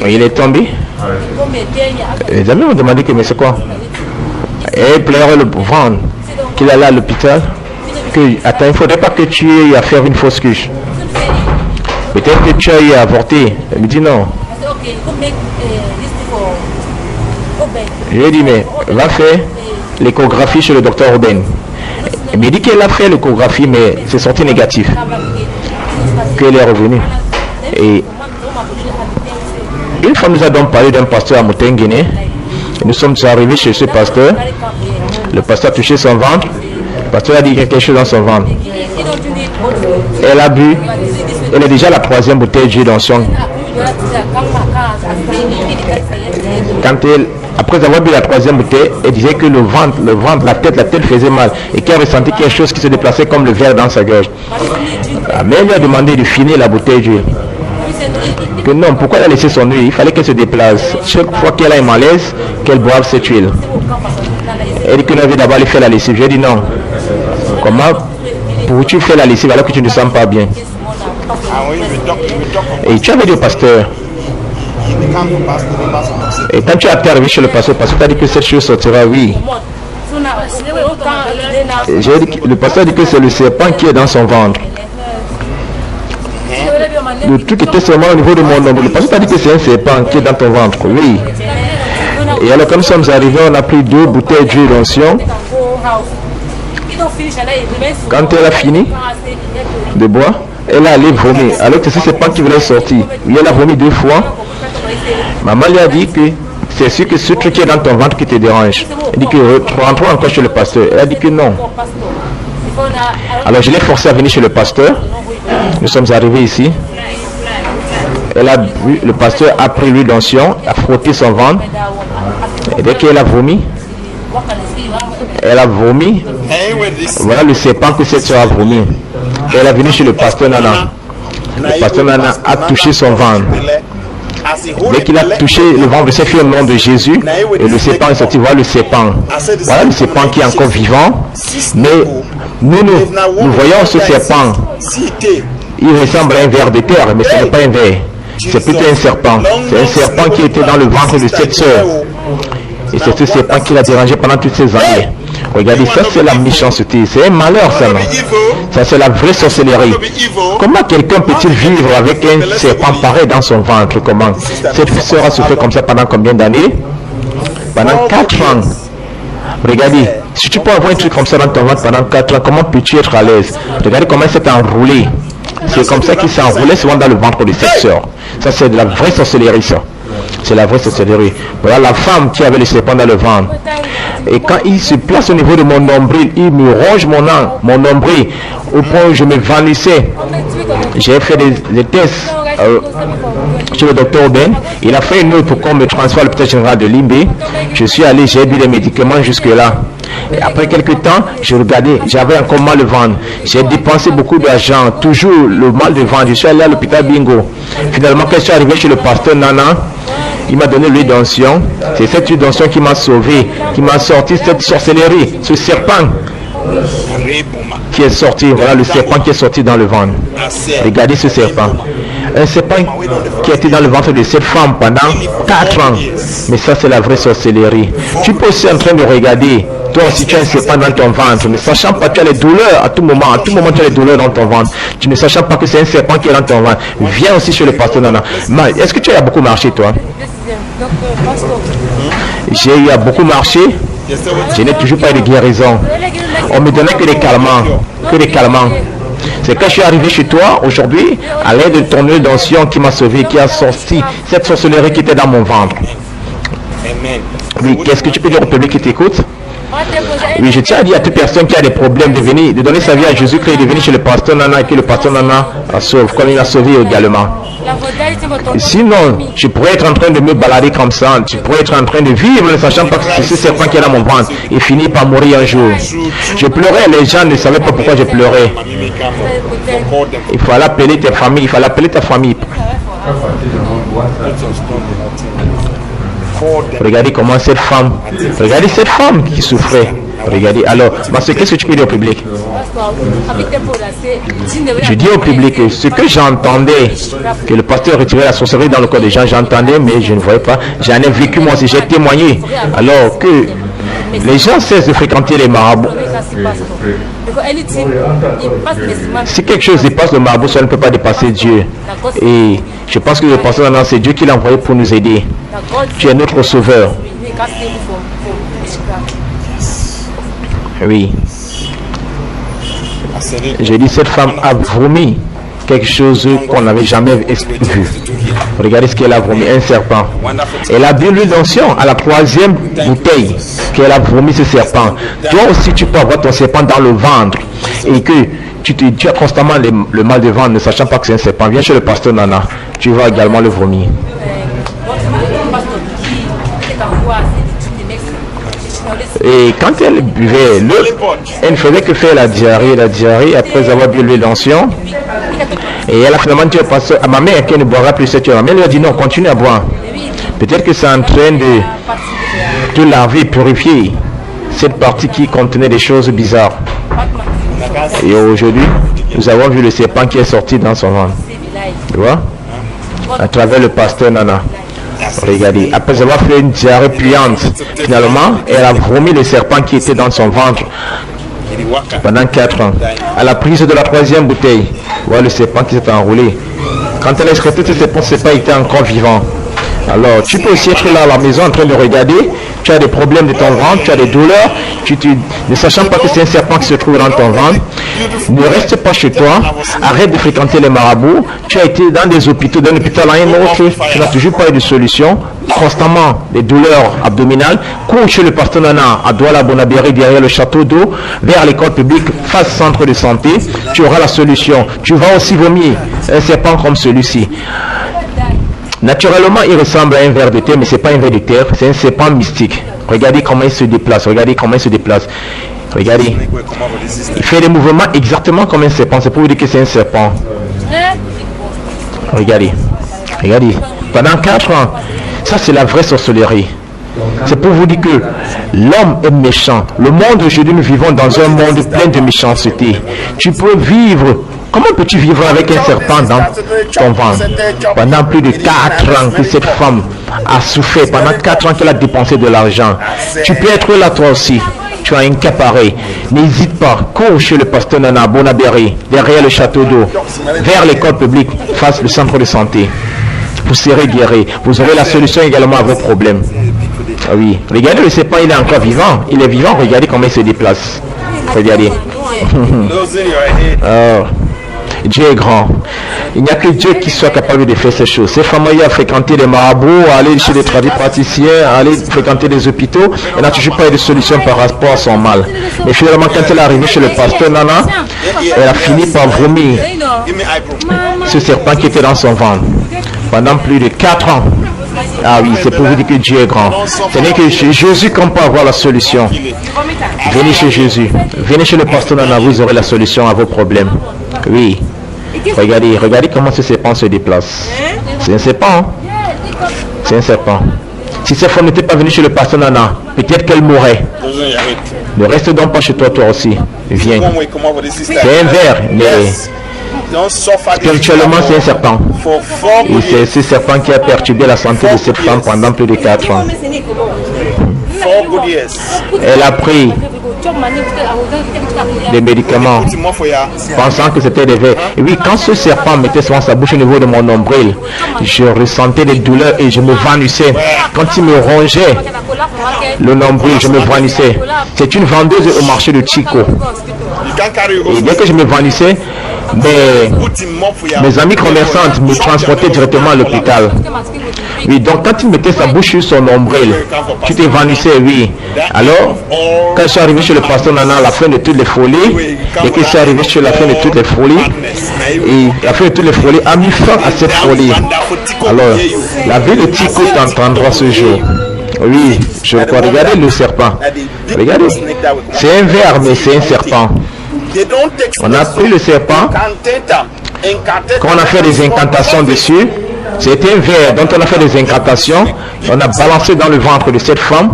Il est tombé. Les amis m'ont demandé que mais c'est quoi? Et il pleurait le ventre, qu'il allait à l'hôpital. Attends, il ne faudrait pas que tu aies à faire une fausse couche. Peut-être que tu as eu à avorter. Elle me dit non. Je lui ai dit mais va faire l'échographie chez le docteur Robin. Elle me dit qu'elle a fait l'échographie mais c'est sorti négatif. Qu'elle est revenue. Et une fois nous avons parlé d'un pasteur à Moutenguine. Nous sommes arrivés chez ce pasteur. Le pasteur a touché son ventre. Le pasteur a dit quelque chose dans son ventre. Elle a bu. Elle est déjà la 3e bouteille d'huile d'onction. Après avoir bu la 3e bouteille, elle disait que le ventre, la tête faisait mal et qu'elle ressentait quelque chose qui se déplaçait comme le verre dans sa gorge. Mais elle lui a demandé de finir la bouteille d'huile. Que non, pourquoi elle a laissé son huile? Il fallait qu'elle se déplace. Chaque fois qu'elle a un malaise, qu'elle boive cette huile. Elle dit que l'on veut d'abord aller faire la lessive. J'ai dit non. Comment peux-tu faire la lessive alors que tu ne te sens pas bien? Et tu avais dit au pasteur. Et quand tu es arrivé chez le pasteur t'a dit que cette chose sortira, oui. Le pasteur a dit que c'est le serpent qui est dans son ventre. Le truc était seulement au niveau de mon ombre. Le pasteur t'a dit que c'est un serpent qui est dans ton ventre, oui. Et alors comme nous sommes arrivés, on a pris 2 bouteilles d'huile d'onction. Quand elle a fini de boire, elle a allé vomir. Alors que c'est ce serpent qui voulait sortir. Oui, elle a vomi 2 fois. Maman lui a dit que c'est sûr que ce truc qui est dans ton ventre qui te dérange. Elle dit que rentrons encore chez le pasteur. Elle a dit que non. Alors je l'ai forcé à venir chez le pasteur. Nous sommes arrivés ici. Elle a vu, le pasteur a pris l'huile d'onction, a frotté son ventre. Et dès qu'elle a vomi, voilà le serpent que cette soeur a vomi. Elle est venue chez le pasteur Nana. Le pasteur Nana a touché son ventre. Dès qu'il a touché le ventre, c'est fait au nom de Jésus. Et le serpent est sorti. Voilà le serpent. Voilà le serpent qui est encore vivant. Mais nous voyons ce serpent. Il ressemble à un ver de terre, mais ce n'est pas un ver. C'est plutôt un serpent. C'est un serpent qui était dans le ventre de cette sœur. Et c'est ce serpent qui l'a dérangé pendant toutes ces années. Regardez, ça c'est la méchanceté. C'est un malheur ça, non? Ça c'est la vraie sorcellerie. Comment quelqu'un peut-il vivre avec un serpent pareil dans son ventre? Comment? Cette sœur a souffert comme ça pendant combien d'années? Pendant 4 ans. Regardez, si tu peux avoir un truc comme ça dans ton ventre pendant 4 ans, comment peux-tu être à l'aise? Regardez comment il s'est enroulé. C'est comme ça qu'il s'est enroulé souvent dans le ventre de cette sœur. Ça c'est de la vraie sorcellerie ça. C'est la vraie sorcellerie. Voilà la femme qui avait le serpent dans le ventre. Et quand il se place au niveau de mon nombril, il me ronge mon nombril au point où je me vanissais. J'ai fait des tests chez le docteur Ben. Il a fait une note pour qu'on me transfère à l'hôpital général de Limbé. Je suis allé, j'ai bu les médicaments jusque-là. Et après quelques temps, je regardais, j'avais encore mal au ventre. J'ai dépensé beaucoup d'argent, toujours le mal de ventre. Je suis allé à l'hôpital Bingo. Finalement, quand je suis arrivé chez le pasteur Nana, il m'a donné l'huile d'onction. C'est cette huile d'onction qui m'a sauvé, qui m'a sorti cette sorcellerie, ce serpent qui est sorti. Voilà le serpent qui est sorti dans le ventre. Regardez ce serpent. Un serpent qui a été dans le ventre de cette femme pendant 4 ans. Mais ça, c'est la vraie sorcellerie. Tu peux aussi en train de regarder. Toi aussi, tu as un serpent dans ton ventre. Ne sachant pas que tu as les douleurs à tout moment. À tout moment, tu as les douleurs dans ton ventre. Tu ne sachant pas que c'est un serpent qui est dans ton ventre. Viens aussi chez le pasteur Nana. Est-ce que tu as beaucoup marché, toi? J'ai eu à beaucoup marcher. Je n'ai toujours pas eu de guérison. On me donnait que des calmants. Que des calmants. C'est quand je suis arrivé chez toi aujourd'hui, à l'aide de ton huile d'onction qui m'a sauvé, qui a sorti cette sorcellerie qui était dans mon ventre. Oui, qu'est-ce que tu peux dire au public qui t'écoute? Oui, je tiens à dire à toute personne qui a des problèmes de venir, de donner sa vie à Jésus-Christ, de venir chez le pasteur Nana et que le pasteur Nana la sauve, comme il a sauvé également. Sinon, je pourrais être en train de me balader comme ça, tu pourrais être en train de vivre ne sachant pas que c'est ce serpent qui est dans mon ventre et finir par mourir un jour. Je pleurais, les gens ne savaient pas pourquoi je pleurais. Il fallait appeler tes familles, il fallait appeler ta famille. Regardez comment cette femme qui souffrait. Regardez. Alors, qu'est-ce que tu peux dire au public? Je dis au public que ce que j'entendais, que le pasteur retirait la sorcellerie dans le corps des gens, j'entendais, mais je ne voyais pas. J'en ai vécu moi aussi, j'ai témoigné. Alors que les gens cessent de fréquenter les marabouts. Si quelque chose dépasse le marabout, ça ne peut pas dépasser Dieu. Et je pense que le pasteur, c'est Dieu qui l'a envoyé pour nous aider. Tu es notre sauveur. Oui. J'ai dit, cette femme a vomi quelque chose qu'on n'avait jamais vu. Regardez ce qu'elle a vomi, un serpent. Elle a bu l'huile d'onction à la 3e bouteille qu'elle a vomi ce serpent. Toi aussi, tu peux avoir ton serpent dans le ventre et que tu as constamment le mal de ventre ne sachant pas que c'est un serpent. Viens chez le pasteur Nana, tu vas également le vomir. Et quand elle buvait l'eau, elle ne faisait que faire la diarrhée après avoir bu l'huile d'onction. Et elle a finalement dit au pasteur, à ma mère qu'elle ne boira plus cette heure. Mais elle lui a dit non, continue à boire. Peut-être que c'est en train de laver, purifier cette partie qui contenait des choses bizarres. Et aujourd'hui, nous avons vu le serpent qui est sorti dans son ventre. Tu vois? À travers le pasteur Nana. Regardez, après avoir fait une diarrhée puante, finalement, elle a vomi le serpent qui était dans son ventre pendant 4 ans. À la prise de la 3e bouteille, voilà le serpent qui s'est enroulé. Quand elle a excrété ce serpent, ce serpent était encore vivant. Alors, tu peux aussi être là à la maison en train de regarder, tu as des problèmes de ton ventre, tu as des douleurs, ne sachant pas que c'est un serpent qui se trouve dans ton ventre, ne reste pas chez toi, arrête de fréquenter les marabouts, tu as été dans des hôpitaux, d'un hôpital à un autre, tu n'as toujours pas eu de solution, constamment des douleurs abdominales, cours chez le pasteur Nana à Douala-Bonabéry derrière le château d'eau, vers l'école publique, face centre de santé, tu auras la solution. Tu vas aussi vomir un serpent comme celui-ci. Naturellement, il ressemble à un ver de terre, mais ce n'est pas un ver de terre, c'est un serpent mystique. Regardez comment il se déplace, regardez comment il se déplace. Regardez, il fait des mouvements exactement comme un serpent, c'est pour vous dire que c'est un serpent. Regardez, regardez, pendant 4 ans, ça c'est la vraie sorcellerie. C'est pour vous dire que l'homme est méchant. Le monde aujourd'hui, nous vivons dans un monde plein de méchanceté. Tu peux vivre. Comment peux-tu vivre avec un serpent dans ton ventre? Pendant plus de 4 ans que cette femme a souffert, pendant 4 ans qu'elle a dépensé de l'argent. Tu peux être là toi aussi. Tu as un cas pareil. N'hésite pas, cours chez le pasteur Nana Bonabéry, derrière le château d'eau, vers l'école publique, face le centre de santé. Vous serez guéri. Vous aurez la solution également à vos problèmes. Ah oui. Regardez le serpent, il est encore vivant. Il est vivant, regardez comment il se déplace. Regardez. Oh. Dieu est grand. Il n'y a que Dieu qui soit capable de faire ces choses. Ces femmes ont fréquenté les marabouts, aller chez des tradipraticiens, aller fréquenter des hôpitaux. Elle n'a toujours pas eu de solution par rapport à son mal. Mais finalement, quand elle est arrivée chez le pasteur Nana, elle a fini par vomir ce serpent qui était dans son ventre pendant plus de 4 ans. Ah oui, c'est pour vous dire que Dieu est grand. Ce n'est que chez Jésus qu'on peut avoir la solution. Venez chez Jésus. Venez chez le pasteur Nana, vous aurez la solution à vos problèmes. Oui. Regardez, regardez comment ce serpent se déplace. C'est un serpent. Hein? C'est un serpent. Si cette femme n'était pas venue chez le pasteur Nana, peut-être qu'elle mourrait. Ne reste donc pas chez toi, toi aussi. Viens. C'est un ver, mais spirituellement, c'est un serpent. Et c'est ce serpent qui a perturbé la santé de cette femme pendant plus de 4 ans. Elle a pris des médicaments pensant que c'était des vers. Et oui, quand ce serpent mettait souvent sa bouche au niveau de mon nombril, je ressentais des douleurs et je me vanissais. Quand il me rongeait le nombril, je me vanissais. C'est une vendeuse au marché de Chico. Et dès que je me vanissais, mes amis commerçantes me transportaient directement à l'hôpital. Oui, donc quand il mettait sa bouche sur son nombril, tu t'évanouissais, oui. Alors, quand je suis arrivé chez le pasteur Nana à la fin de toutes les folies, et que je suis arrivé sur la fin de toutes les folies, et la fin de toutes les folies a mis fin à cette folie. Alors, la ville de Tico t'entendra ce jour. Oui, je crois. Regardez le serpent. Regardez. C'est un ver, mais c'est un serpent. On a pris le serpent, quand on a fait des incantations dessus, C'était un verre dont on a fait des incantations. On a balancé dans le ventre de cette femme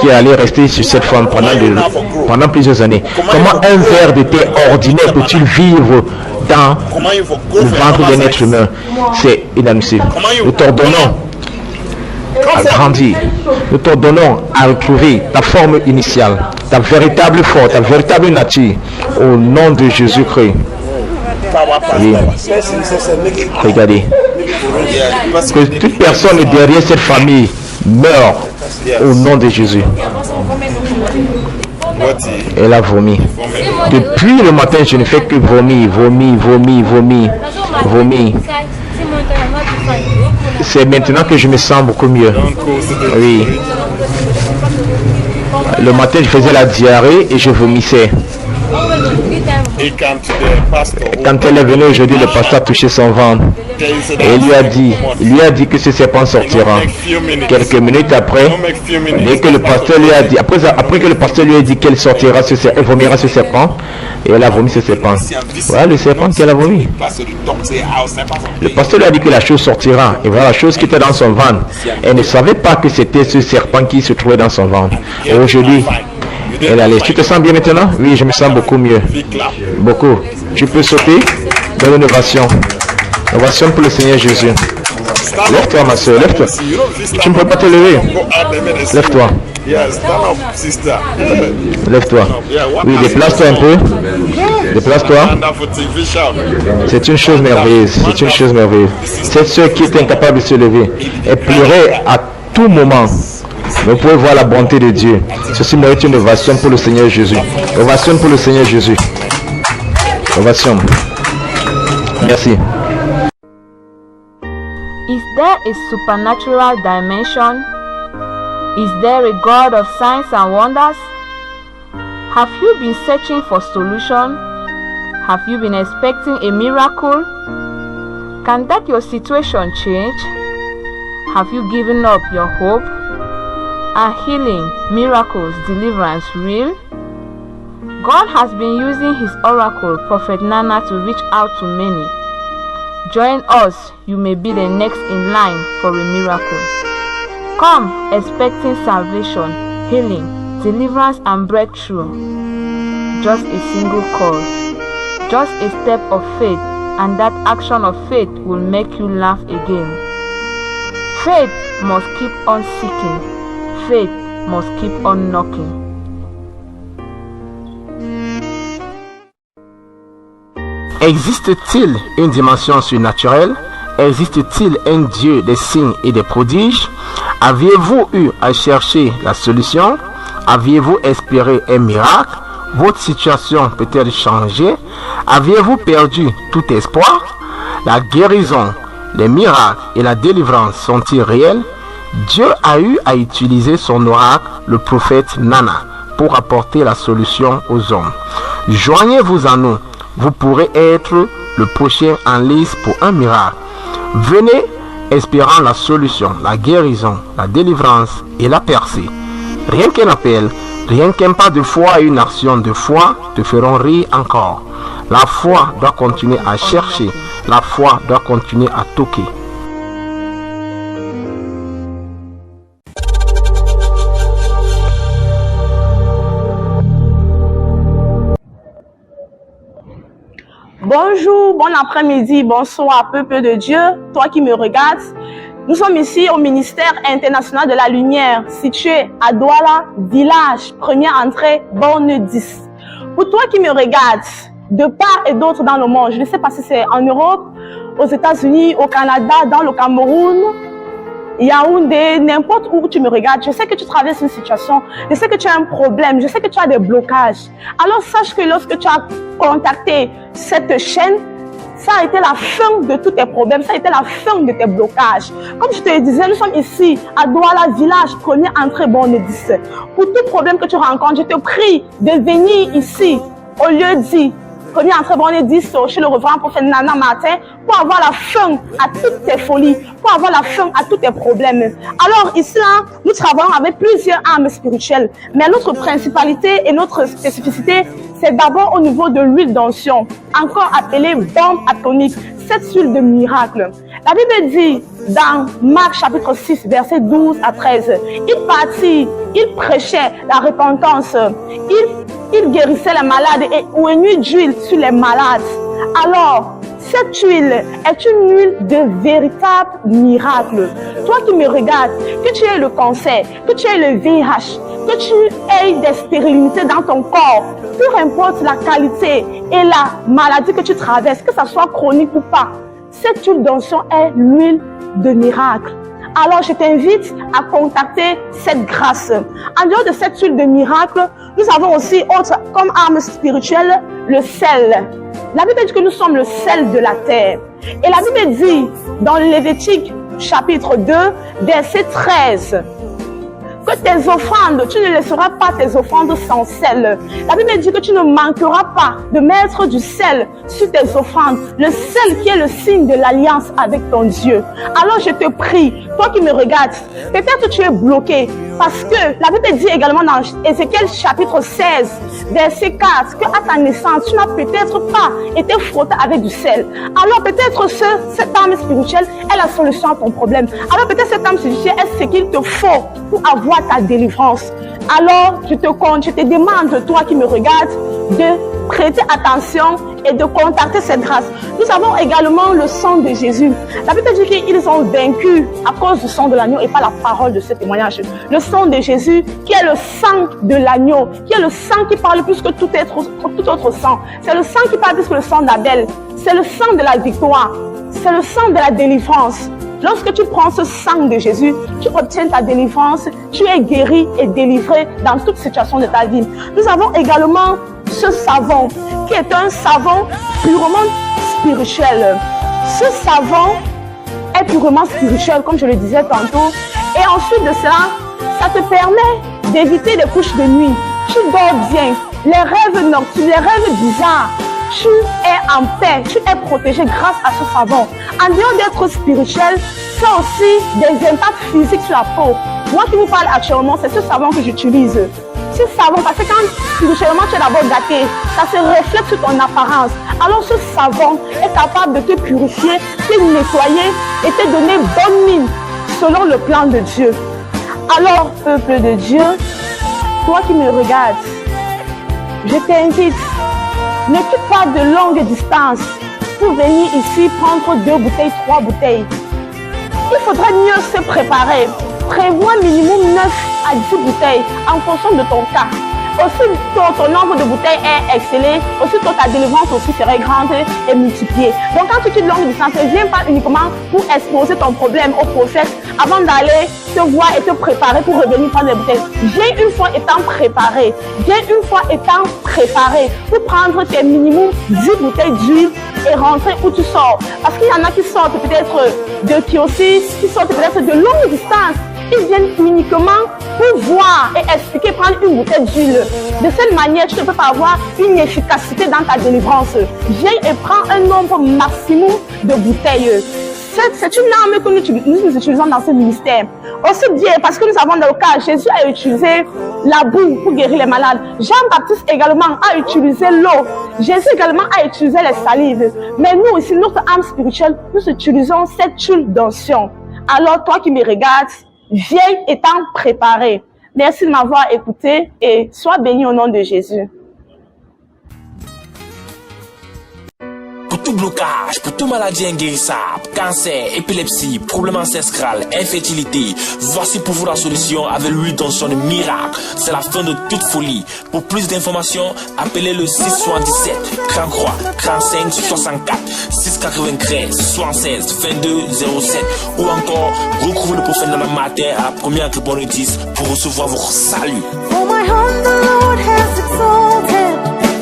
qui allait rester sur cette femme pendant plusieurs années. Comment un verre de thé ordinaire peut-il vivre dans le ventre d'un être humain? C'est inadmissible. Nous t'ordonnons à grandir. Nous t'ordonnons à retrouver ta forme initiale, ta véritable force, ta véritable nature, au nom de Jésus-Christ. Oui. Regardez. Que toute personne derrière cette famille meurt au nom de Jésus. Elle a vomi. Depuis le matin, je ne fais que vomir. C'est maintenant que je me sens beaucoup mieux. Oui. Le matin, je faisais la diarrhée et je vomissais. Quand elle est venue aujourd'hui, le pasteur a touché son ventre et il lui a dit que ce serpent sortira. Quelques minutes après, dès que le pasteur lui a dit, après que le pasteur lui a dit qu'elle sortira, elle vomira ce serpent, et elle a vomi ce serpent. Voilà le serpent qu'elle a vomi. Le pasteur lui a dit que la chose sortira, et voilà la chose qui était dans son ventre. Elle ne savait pas que c'était ce serpent qui se trouvait dans son ventre. Et aujourd'hui, elle allait. Tu te sens bien maintenant? Oui, je me sens beaucoup mieux. Beaucoup. Tu peux sauter dans l'innovation. Innovation pour le Seigneur Jésus. Lève-toi, ma soeur, lève-toi. Tu ne peux pas te lever. Lève-toi. Lève-toi. Oui, déplace-toi un peu. Déplace-toi. C'est une chose merveilleuse. C'est une chose merveilleuse. Cette soeur qui est incapable de se lever, elle pleurait à tout moment. Vous pouvez voir la bonté de Dieu. Ceci mérite une ovation pour le Seigneur Jésus. Ovation pour le Seigneur Jésus. Ovation. Merci. Is there a supernatural dimension? Is there a God of signs and wonders? Have you been searching for solution? Have you been expecting a miracle? Can that your situation change? Have you given up your hope? Are healing, miracles, deliverance real? God has been using his oracle, Prophet Nana, to reach out to many. Join us, you may be the next in line for a miracle. Come expecting salvation, healing, deliverance and breakthrough. Just a single call, just a step of faith, and that action of faith will make you laugh again. Faith must keep on seeking. Faith must keep on knocking. Existe-t-il une dimension surnaturelle? Existe-t-il un Dieu des signes et des prodiges? Aviez-vous eu à chercher la solution? Aviez-vous espéré un miracle? Votre situation peut-elle changer? Aviez-vous perdu tout espoir? La guérison, les miracles et la délivrance sont-ils réels? Dieu a eu à utiliser son oracle, le prophète Nana, pour apporter la solution aux hommes. Joignez-vous à nous. Vous pourrez être le prochain en lice pour un miracle. Venez espérant la solution, la guérison, la délivrance et la percée. Rien qu'un appel, rien qu'un pas de foi et une action de foi te feront rire encore. La foi doit continuer à chercher. La foi doit continuer à toquer. Bonjour, bon après-midi, bonsoir, peuple de Dieu, toi qui me regardes. Nous sommes ici au ministère international de la lumière, situé à Douala, village, première entrée, borne 10. Pour toi qui me regardes, de part et d'autre dans le monde, je ne sais pas si c'est en Europe, aux États-Unis, au Canada, dans le Cameroun, Yaoundé, n'importe où tu me regardes, je sais que tu traverses une situation, je sais que tu as un problème, je sais que tu as des blocages. Alors sache que lorsque tu as contacté cette chaîne, ça a été la fin de tous tes problèmes, ça a été la fin de tes blocages. Comme je te le disais, nous sommes ici à Douala, village, première entrée, borne 10. Pour tout problème que tu rencontres, je te prie de venir ici, au lieu dit, première entrée, borne 10, chez le reverend prophète Nana Martin, pour avoir la fin à toutes tes folies, pour avoir la fin à tous tes problèmes. Alors ici, là, nous travaillons avec plusieurs armes spirituelles, mais notre principalité et notre spécificité, c'est d'abord au niveau de l'huile d'onction, encore appelée bombe atomique, cette huile de miracle. La Bible dit dans Marc chapitre 6, verset 12 à 13, il partit, il prêchait la repentance, il guérissait les malades et oignait d'huile sur les malades. Alors, cette huile est une huile de véritable miracle. Toi qui me regardes, que tu aies le cancer, que tu aies le VIH, que tu aies des stérilités dans ton corps, peu importe la qualité et la maladie que tu traverses, que ça soit chronique ou pas, cette huile d'onction est l'huile de miracle. Alors je t'invite à contacter cette grâce. En dehors de cette huile de miracle, nous avons aussi autre comme arme spirituelle, le sel. La Bible dit que nous sommes le sel de la terre. Et la Bible dit dans Lévitique chapitre 2, verset 13, que tes offrandes, tu ne laisseras pas tes offrandes sans sel. La Bible dit que tu ne manqueras pas de mettre du sel sur tes offrandes. Le sel qui est le signe de l'alliance avec ton Dieu. Alors je te prie, toi qui me regardes, peut-être tu es bloqué parce que la Bible dit également dans Ézéchiel chapitre 16, verset 4, que à ta naissance, tu n'as peut-être pas été frotté avec du sel. Alors peut-être cette âme spirituelle est la solution à ton problème. Alors peut-être cette âme spirituelle est ce qu'il te faut pour avoir ta délivrance. Alors je te demande, toi qui me regardes, de prêter attention et de contacter cette grâce. Nous avons également le sang de Jésus. La Bible dit qu'ils ont vaincu à cause du sang de l'agneau et pas la parole de ce témoignage. Le sang de Jésus qui est le sang de l'agneau, qui est le sang qui parle plus que tout autre sang. C'est le sang qui parle plus que le sang d'Abel. C'est le sang de la victoire. C'est le sang de la délivrance. Lorsque tu prends ce sang de Jésus, tu obtiens ta délivrance, tu es guéri et délivré dans toute situation de ta vie. Nous avons également ce savon qui est un savon purement spirituel. Ce savon est purement spirituel, comme je le disais tantôt. Et ensuite de cela, ça te permet d'éviter les couches de nuit. Tu dors bien. Les rêves nocturnes, les rêves bizarres, tu es en paix, tu es protégé grâce à ce savon. En dehors d'être spirituel, ça a aussi des impacts physiques sur la peau. Moi qui vous parle actuellement, c'est ce savon que j'utilise. Ce savon, parce que quand spirituellement tu es d'abord gâté, ça se reflète sur ton apparence. Alors ce savon est capable de te purifier, te nettoyer et te donner bonne mine selon le plan de Dieu. Alors, peuple de Dieu, toi qui me regardes, je t'invite, ne quitte pas de longue distance pour venir ici prendre 2 bouteilles, 3 bouteilles. Il faudrait mieux se préparer. Prévois minimum 9 à 10 bouteilles en fonction de ton cas. Aussi, ton nombre de bouteilles est excellé. Aussi, ta délivrance aussi serait grande et multipliée. Donc, quand tu quittes longue distance, ne viens pas uniquement pour exposer ton problème au prophète avant d'aller te voir et te préparer pour revenir prendre les bouteilles. Viens une fois étant préparé. Viens une fois étant préparé pour prendre tes minimum 10 bouteilles d'huile et rentrer où tu sors. Parce qu'il y en a qui sortent peut-être de Kiosis, qui sortent peut-être de longue distance. Ils viennent uniquement pour voir et expliquer, prendre une bouteille d'huile. De cette manière, tu ne peux pas avoir une efficacité dans ta délivrance. Viens et prends un nombre maximum de bouteilles. C'est une arme que nous utilisons dans ce ministère. Aussi bien, parce que nous avons dans le cas, Jésus a utilisé la boue pour guérir les malades. Jean-Baptiste également a utilisé l'eau. Jésus également a utilisé les salives. Mais nous ici, notre âme spirituelle, nous utilisons cette huile d'onction. Alors toi qui me regardes, viens étant préparé. Merci de m'avoir écouté et sois béni au nom de Jésus. Pour tout blocage, pour toute maladie inguérissable, cancer, épilepsie, problème ancestral, infertilité, voici pour vous la solution avec l'huile d'onction de miracle. C'est la fin de toute folie. Pour plus d'informations, appelez le 677 33 35 64 693 76 22 07 ou encore recouvrez le prophète dans la matin à la première bonne notice pour recevoir votre salut.